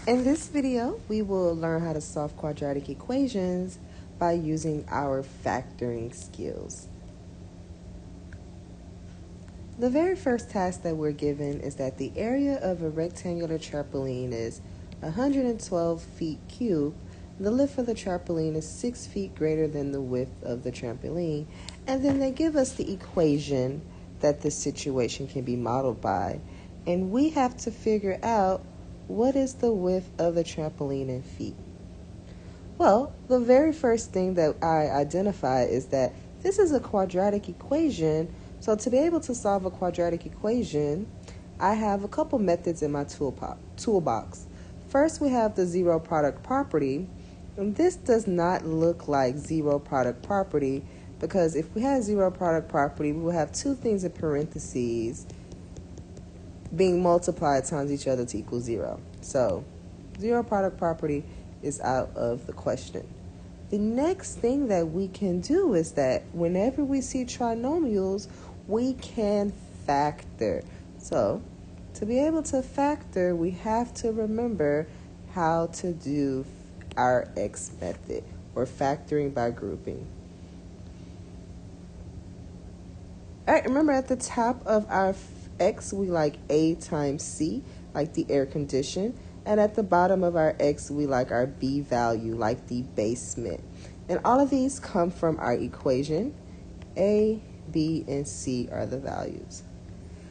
In this video, we will learn how to solve quadratic equations by using our factoring skills. The very first task that we're given is that the area of a rectangular trampoline is 112 feet cubed. The lift of the trampoline is 6 feet greater than the width of the trampoline. And then they give us the equation that this situation can be modeled by. And we have to figure out what is the width of the trampoline in feet. Well, the very first thing that I identify is that this is a quadratic equation. So to be able to solve a quadratic equation, I have a couple methods in my toolbox. First, we have the zero product property. And this does not look like zero product property because if we had zero product property, we would have two things in parentheses being multiplied times each other to equal 0. So zero product property is out of the question. The next thing that we can do is that whenever we see trinomials, we can factor. So to be able to factor, we have to remember how to do our X method, or factoring by grouping. All right, remember at the top of our X, we like A times C, like the air condition. And at the bottom of our X, we like our B value, like the basement. And all of these come from our equation. A, B, and C are the values.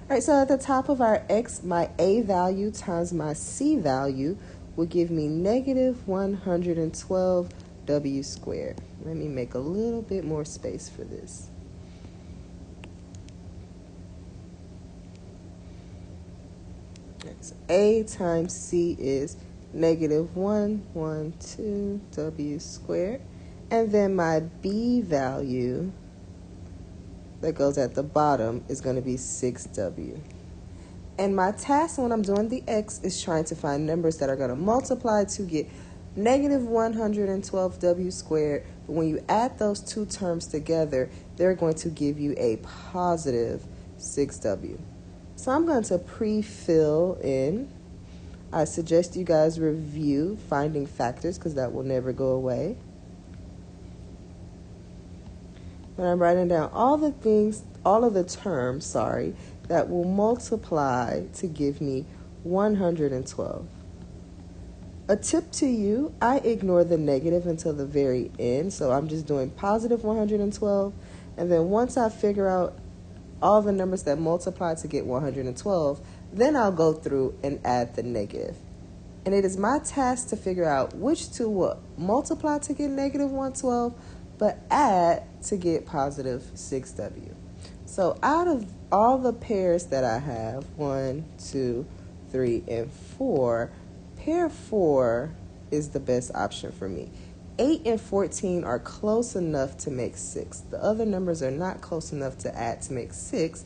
All right, so at the top of our X, my A value times my C value will give me negative 112 W squared. Let me make a little bit more space for this. So A times C is negative 112 W squared. And then my B value that goes at the bottom is going to be 6W. And my task when I'm doing the X is trying to find numbers that are going to multiply to get negative 112W squared. But when you add those two terms together, they're going to give you a positive 6W. So I'm going to pre-fill in. I suggest you guys review finding factors because that will never go away. But I'm writing down all of the terms, that will multiply to give me 112. A tip to you, I ignore the negative until the very end. So I'm just doing positive 112. And then once I figure out all the numbers that multiply to get 112, then I'll go through and add the negative. And it is my task to figure out which two will multiply to get negative 112, but add to get positive 6W. So out of all the pairs that I have, 1, 2, 3, and 4, pair 4 is the best option for me. 8 and 14 are close enough to make 6. The other numbers are not close enough to add to make 6.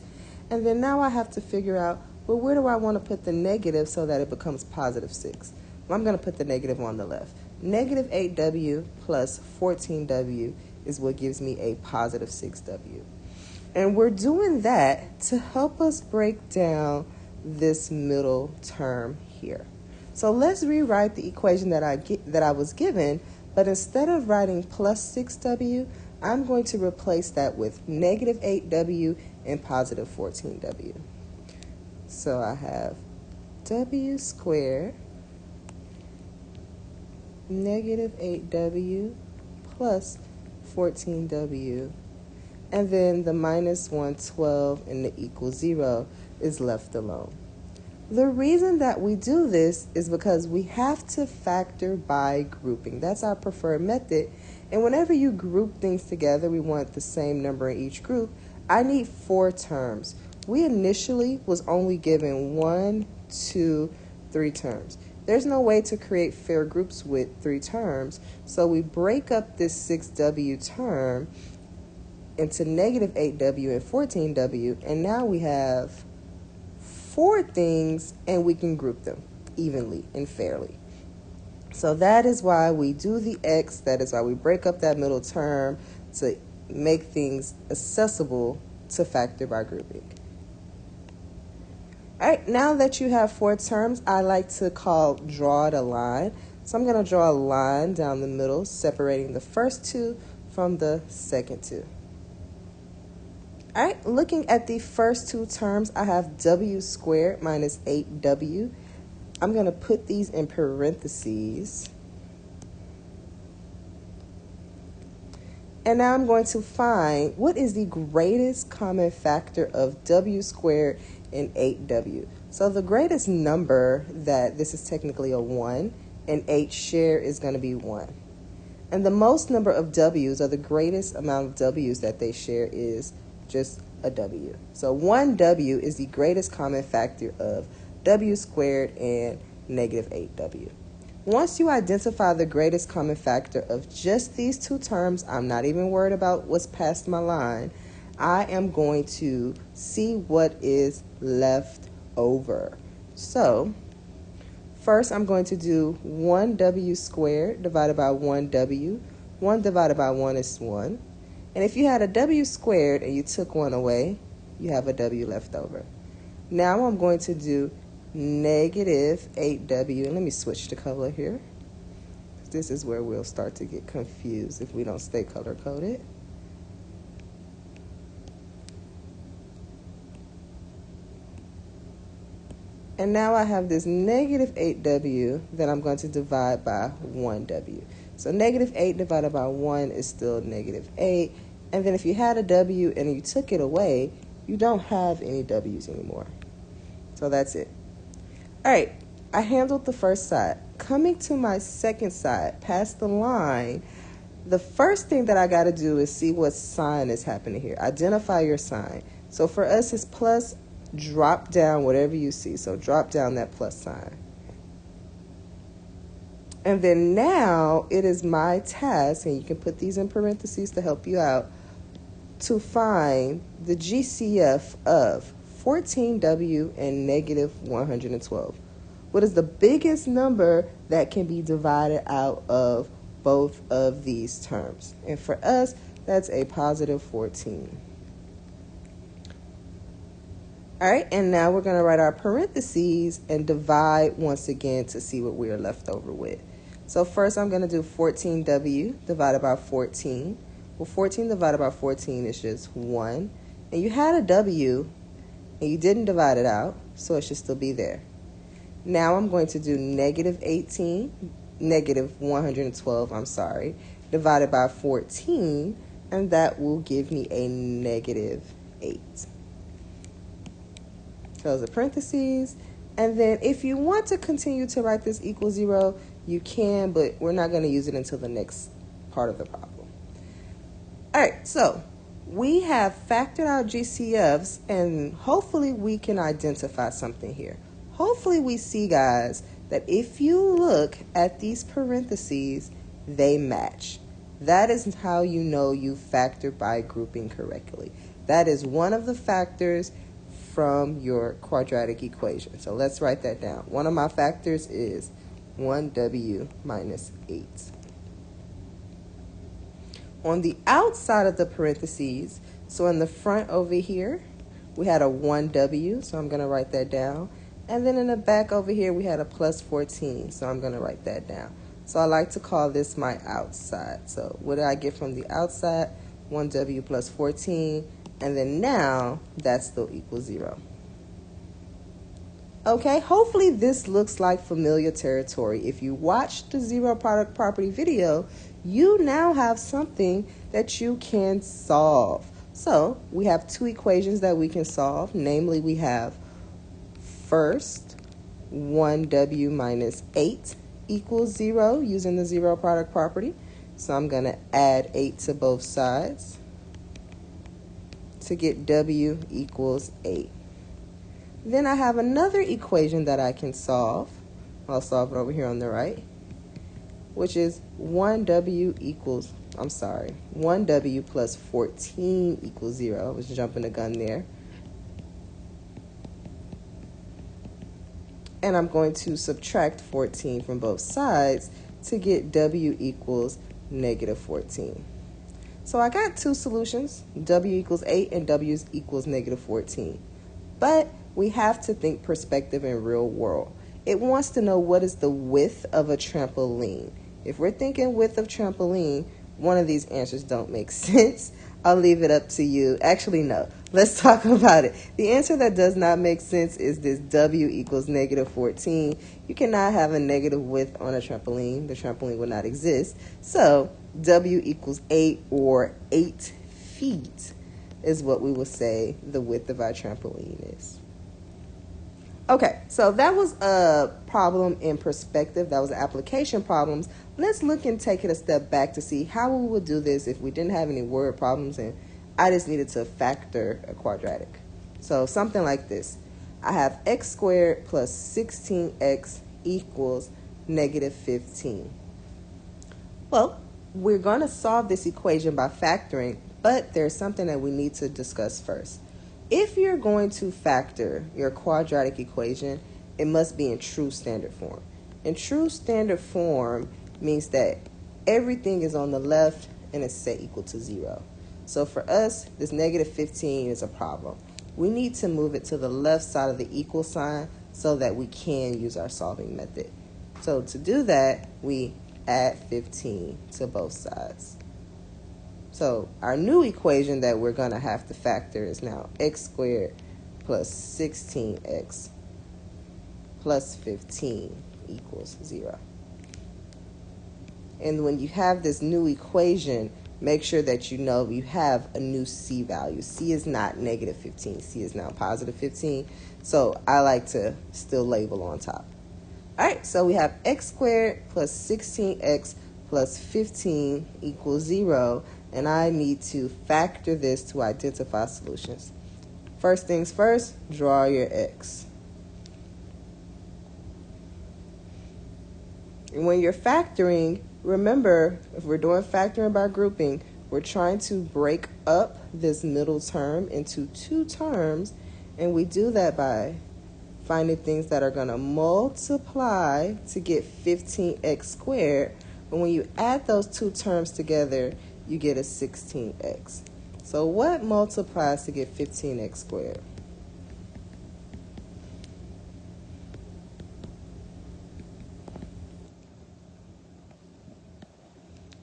And then now I have to figure out, well, where do I want to put the negative so that it becomes positive 6? Well, I'm going to put the negative on the left. Negative 8W plus 14W is what gives me a positive 6W. And we're doing that to help us break down this middle term here. So let's rewrite the equation that I was given. But instead of writing plus 6W, I'm going to replace that with negative 8W and positive 14W. So I have W squared negative 8W plus 14W. And then the minus 112 and the equal 0 is left alone. The reason that we do this is because we have to factor by grouping. That's our preferred method. And whenever you group things together, we want the same number in each group. I need 4 terms. We initially was only given 1, 2, 3 terms. There's no way to create fair groups with 3 terms. So we break up this 6W term into negative 8W and 14W. And now we have 4 things, and we can group them evenly and fairly. So that is why we do the X. That is why we break up that middle term to make things accessible to factor by grouping. All right, now that you have 4 terms, I like to draw it a line. So I'm going to draw a line down the middle, separating the first 2 from the second 2. All right, looking at the first 2 terms, I have w squared minus 8w. I'm going to put these in parentheses. And now I'm going to find what is the greatest common factor of w squared and 8w. So the greatest number, that this is technically a 1, and 8 share is going to be 1. And the most number of w's, or the greatest amount of w's that they share, is just a w. So 1w is the greatest common factor of w squared and negative 8w. Once you identify the greatest common factor of just these 2 terms, I'm not even worried about what's past my line. I am going to see what is left over. So first I'm going to do 1w squared divided by 1w. 1 divided by 1 is 1. And if you had a w squared and you took 1 away, you have a w left over. Now I'm going to do negative 8w, and let me switch the color here. This is where we'll start to get confused if we don't stay color coded. And now I have this negative 8w that I'm going to divide by 1w. So negative 8 divided by 1 is still negative 8. And then if you had a w and you took it away, you don't have any w's anymore. So that's it. All right, I handled the first side. Coming to my second side, past the line, the first thing that I got to do is see what sign is happening here. Identify your sign. So for us, it's plus. Drop down whatever you see. So drop down that plus sign. And then now it is my task, and you can put these in parentheses to help you out, to find the GCF of 14w and negative 112. What is the biggest number that can be divided out of both of these terms? And for us, that's a positive 14. All right, and now we're going to write our parentheses and divide once again to see what we are left over with. So first I'm going to do 14w divided by 14. Well, 14 divided by 14 is just 1. And you had a w, and you didn't divide it out, so it should still be there. Now I'm going to do negative 112, divided by 14, and that will give me a negative 8. Close the parentheses, and then if you want to continue to write this equals 0, you can, but we're not going to use it until the next part of the problem. All right, so we have factored our GCFs, and hopefully we can identify something here. Hopefully we see, guys, that if you look at these parentheses, they match. That is how you know you factored by grouping correctly. That is one of the factors from your quadratic equation. So let's write that down. One of my factors is 1w minus 8. On the outside of the parentheses, so in the front over here, we had a 1w, so I'm going to write that down. And then in the back over here, we had a plus 14, so I'm going to write that down. So I like to call this my outside. So what did I get from the outside? 1w plus 14. And then now that still equals 0. Okay, hopefully this looks like familiar territory. If you watched the zero product property video, you now have something that you can solve. So we have 2 equations that we can solve. Namely, we have first 1w minus 8 equals 0 using the zero product property. So I'm going to add 8 to both sides to get w equals 8. Then I have another equation that I can solve. I'll solve it over here on the right, which is 1w plus 14 equals 0. I was jumping the gun there. And I'm going to subtract 14 from both sides to get w equals negative 14. So I got 2 solutions, w equals 8 and w equals negative 14. But we have to think perspective in real world. It wants to know what is the width of a trampoline. If we're thinking width of trampoline, one of these answers don't make sense. I'll leave it up to you. Actually, no. Let's talk about it. The answer that does not make sense is this W equals negative 14. You cannot have a negative width on a trampoline. The trampoline would not exist. So W equals 8, or 8 feet is what we will say the width of our trampoline is. Okay, so that was a problem in perspective. That was application problems. Let's look and take it a step back to see how we would do this if we didn't have any word problems and I just needed to factor a quadratic. So something like this. I have x squared plus 16x equals negative 15. Well, we're going to solve this equation by factoring, but there's something that we need to discuss first. If you're going to factor your quadratic equation, it must be in true standard form. In true standard form means that everything is on the left and it's set equal to 0. So for us, this negative 15 is a problem. We need to move it to the left side of the equal sign so that we can use our solving method. So to do that, we add 15 to both sides. So our new equation that we're going to have to factor is now x squared plus 16x plus 15 equals 0. And when you have this new equation, make sure that you know you have a new c value. C is not negative 15. C is now positive 15. So I like to still label on top. All right, so we have x squared plus 16x plus 15 equals 0. And I need to factor this to identify solutions. First things first, draw your x. And when you're factoring, remember, if we're doing factoring by grouping, we're trying to break up this middle term into two terms, and we do that by finding things that are going to multiply to get 15x squared. But when you add those two terms together, you get a 16x. So what multiplies to get 15x squared?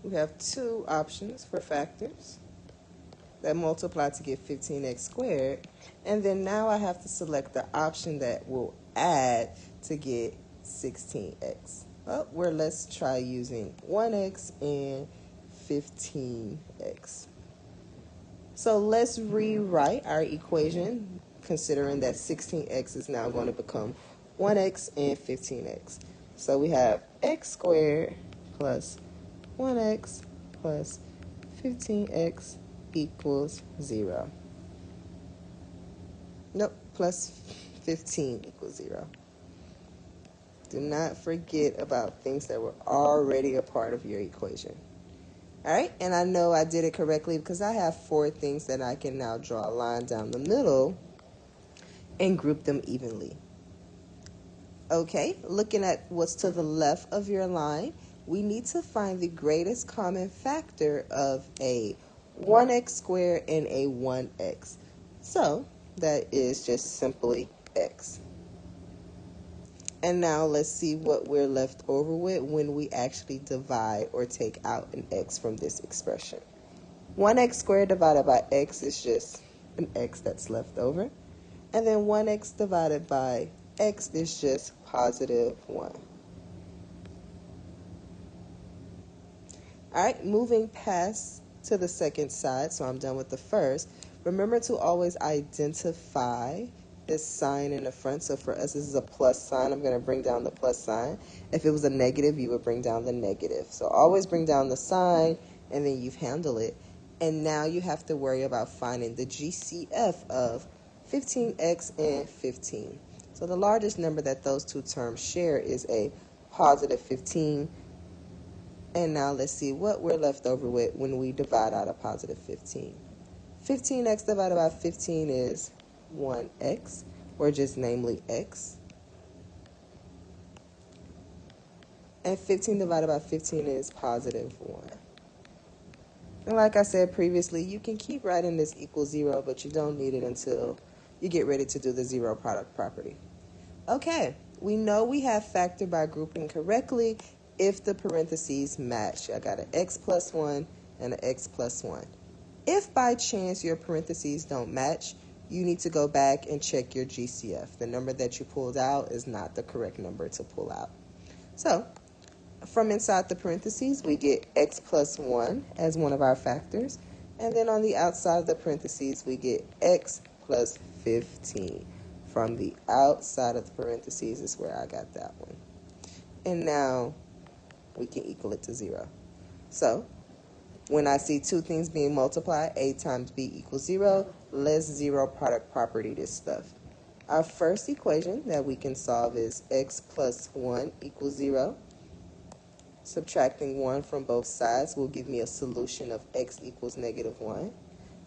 We have two options for factors that multiply to get 15x squared. And then now I have to select the option that will add to get 16x. Well, let's try using 1x and 15x. So let's rewrite our equation, considering that 16x is now going to become 1x and 15x. So we have x squared plus 1x plus 15x equals 0. Nope, plus 15 equals 0. Do not forget about things that were already a part of your equation. All right, and I know I did it correctly because I have 4 things that I can now draw a line down the middle and group them evenly. Okay, looking at what's to the left of your line, we need to find the greatest common factor of a 1x squared and a 1x. So that is just simply x. And now let's see what we're left over with when we actually divide or take out an x from this expression. 1x squared divided by x is just an x that's left over. And then 1x divided by x is just positive 1. All right, moving past to the second side, so I'm done with the first. Remember to always identify this sign in the front. So for us, this is a plus sign. I'm going to bring down the plus sign. If it was a negative, you would bring down the negative. So always bring down the sign, and then you've handled it. And now you have to worry about finding the GCF of 15x and 15. So the largest number that those two terms share is a positive 15. And now let's see what we're left over with when we divide out a positive 15. 15x divided by 15 is 1x, or just namely x. And 15 divided by 15 is positive 1. And like I said previously, you can keep writing this equals 0, but you don't need it until you get ready to do the zero product property. Okay, we know we have factored by grouping correctly if the parentheses match. I got an x plus 1 and an x plus 1. If by chance your parentheses don't match, you need to go back and check your GCF. The number that you pulled out is not the correct number to pull out. So, from inside the parentheses, we get x plus 1 as one of our factors. And then on the outside of the parentheses, we get x plus 15. From the outside of the parentheses is where I got that one. And now we can equal it to 0. So, when I see two things being multiplied, a times b equals 0, let's zero product property this stuff. Our first equation that we can solve is x plus 1 equals 0. Subtracting 1 from both sides will give me a solution of x equals negative 1.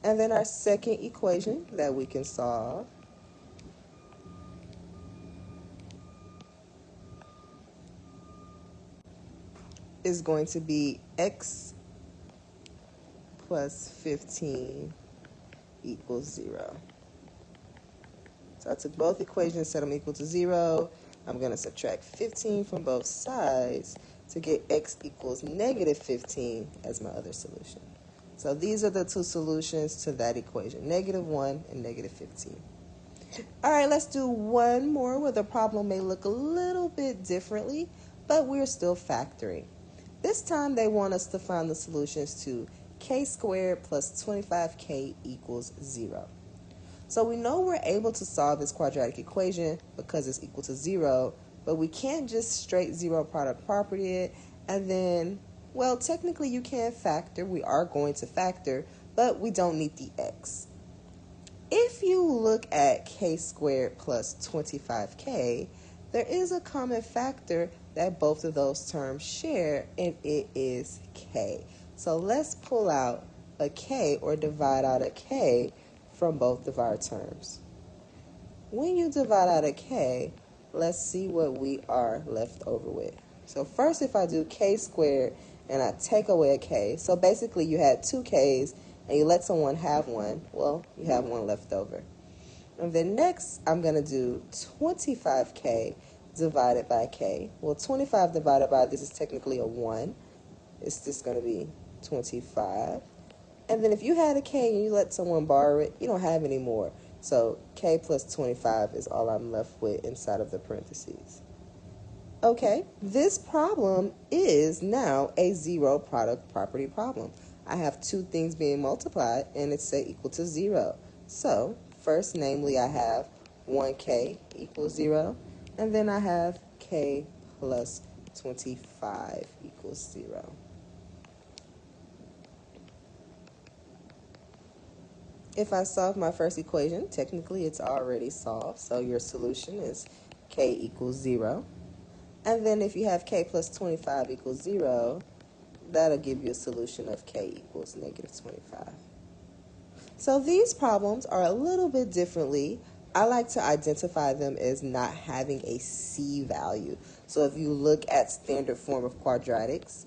And then our second equation that we can solve is going to be x plus 15 equals 0. So I took both equations, set them equal to 0. I'm going to subtract 15 from both sides to get x equals negative 15 as my other solution. So these are the two solutions to that equation, negative 1 and negative 15. All right, let's do one more where the problem may look a little bit differently, but we're still factoring. This time they want us to find the solutions to k squared plus 25k equals 0. So we know we're able to solve this quadratic equation because it's equal to 0, but we can't just straight zero product property it and then, well, technically you can factor. We are going to factor, but we don't need the x. If you look at k squared plus 25k, there is a common factor that both of those terms share, and it is k. So let's pull out a k or divide out a k from both of our terms. When you divide out a k, let's see what we are left over with. So first, if I do k squared and I take away a k, so basically you had two k's and you let someone have one, well, you have one left over. And then next, I'm going to do 25k divided by k. Well, 25 divided by this is technically a 1. It's just going to be 25. And then if you had a k and you let someone borrow it, you don't have any more. So k plus 25 is all I'm left with inside of the parentheses. Okay, this problem is now a zero product property problem. I have two things being multiplied and it's set equal to 0. So first, namely, I have 1k equals 0, and then I have k plus 25 equals 0. If I solve my first equation, technically it's already solved, so your solution is k equals 0. And then if you have k plus 25 equals 0, that'll give you a solution of k equals negative 25. So these problems are a little bit differently. I like to identify them as not having a c value. So if you look at standard form of quadratics,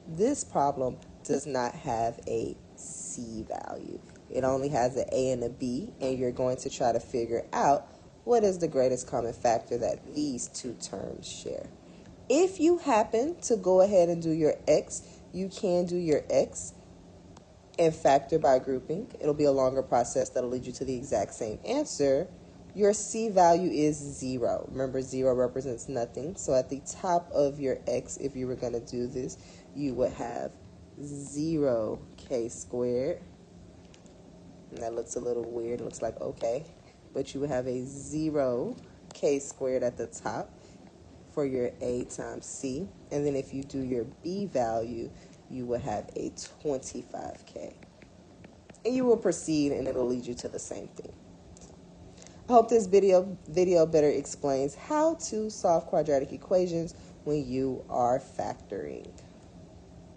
this problem does not have a c value. It only has an a and a b, and you're going to try to figure out what is the greatest common factor that these two terms share. If you happen to go ahead and do your x, you can do your x and factor by grouping. It'll be a longer process that'll lead you to the exact same answer. Your c value is 0. Remember, 0 represents nothing. So at the top of your x, if you were going to do this, you would have 0k squared. And that looks a little weird. It looks like okay. But you would have a 0k squared at the top for your a times c. And then if you do your b value, you would have a 25k. And you will proceed, and it'll lead you to the same thing. I hope this video better explains how to solve quadratic equations when you are factoring.